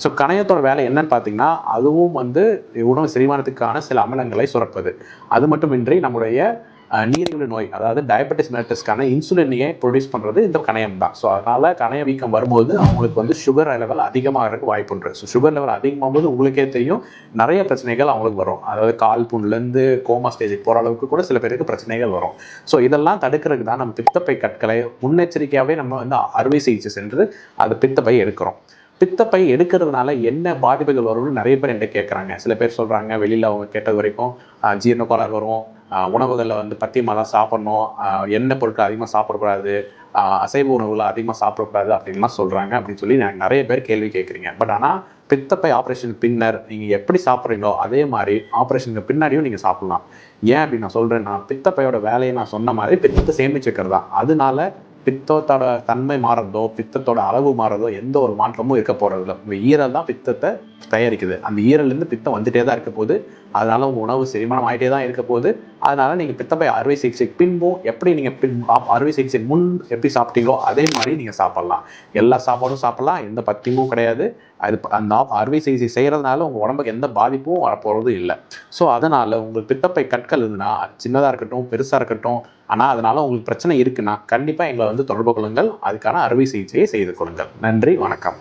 So கணையத்தோட வேலை என்னன்னு பார்த்தீங்கன்னா, அதுவும் வந்து உணவு செரிமானத்துக்கான சில அமிலங்களை சுரப்பது. அது மட்டுமின்றி நம்முடைய நீரிழிவு நோய், அதாவது டயபெட்டிஸ் மெலிட்டஸ்க்கான இன்சுலினையே ப்ரொடியூஸ் பண்ணுறது இந்த கணையம் தான். ஸோ அதனால கணைய வீக்கம் வரும்போது அவங்களுக்கு வந்து சுகர் லெவல் அதிகமாகிறதுக்கு வாய்ப்புண்டு. ஸோ சுகர் லெவல் அதிகமாகும்போது உங்களுக்கே தெரியும், நிறைய பிரச்சனைகள் அவங்களுக்கு வரும். அதாவது கால் புண்லேருந்து கோமா ஸ்டேஜுக்கு போகிற அளவுக்கு கூட சில பேருக்கு பிரச்சனைகள் வரும். ஸோ இதெல்லாம் தடுக்கிறதுக்கு தான் நம்ம பித்தப்பை கற்களை முன்னெச்சரிக்கையாகவே நம்ம வந்து அறுவை சிகிச்சை சென்று அது பித்தப்பை எடுக்கிறோம். பித்தப்பை எடுக்கிறதுனால என்ன பாதிப்புகள் வரும்னு நிறைய பேர் என்கிட்ட கேட்குறாங்க. சில பேர் சொல்கிறாங்க, வெளியில் அவங்க கேட்டது வரைக்கும் ஜீரண கோளாறு வரும், உணவுகளில் வந்து பத்தியமாக தான் சாப்பிட்ணும், எண்ணெய் பொருட்கள் அதிகமாக சாப்பிடக்கூடாது, அசைவ உணவுகளை அதிகமாக சாப்பிடக்கூடாது அப்படின்லாம் சொல்கிறாங்க. அப்படின்னு சொல்லி நிறைய பேர் கேள்வி கேட்குறீங்க. பட் ஆனால் பித்தப்பை ஆப்ரேஷன் பின்னர் நீங்கள் எப்படி சாப்பிட்றீங்களோ அதே மாதிரி ஆப்ரேஷனுக்கு பின்னாடியும் நீங்கள் சாப்பிட்லாம். ஏன் அப்படின்னு நான் சொல்கிறேன்னா, பித்தப்பையோட வேலையை நான் சொன்ன மாதிரி பித்தத்தை சேமிச்சு வைக்கிறது தான். அதனால பித்தத்தோட தன்மை மாறுறதோ, பித்தத்தோட அளவு மாறுறதோ எந்த ஒரு மாற்றமும் இருக்க போறதில்ல. உங்க ஈரல் தான் பித்தத்தை தயாரிக்குது. அந்த ஈரல்லேருந்து பித்தம் வந்துட்டே தான் இருக்க போகுது. அதனால உங்க உணவு செரிமானம் ஆகிட்டே தான் இருக்க போகுது. அதனால நீங்க பித்தப்பை அறுவை சிகிச்சைக்கு பின்பும் எப்படி நீங்க அறுவை சிகிச்சை முன் எப்படி சாப்பிட்டீங்களோ அதே மாதிரி நீங்க சாப்பிடலாம். எல்லா சாப்பாடும் சாப்பிடலாம், எந்த பத்தியமும் கிடையாது. அது அந்த அறுவை சிகிச்சை செய்யறதுனால உங்க உடம்புக்கு எந்த பாதிப்பும் வரப்போறது இல்லை. ஸோ அதனால உங்களுக்கு பித்தப்பை கற்கள் இருந்துன்னா, சின்னதா இருக்கட்டும், பெருசா இருக்கட்டும், ஆனால் அதனால உங்களுக்கு பிரச்சனை இருக்குன்னா கண்டிப்பாக எங்களை வந்து தொடர்பு கொள்ளுங்கள். அதுக்கான அறுவை சிகிச்சையை செய்து கொள்ளுங்கள். நன்றி, வணக்கம்.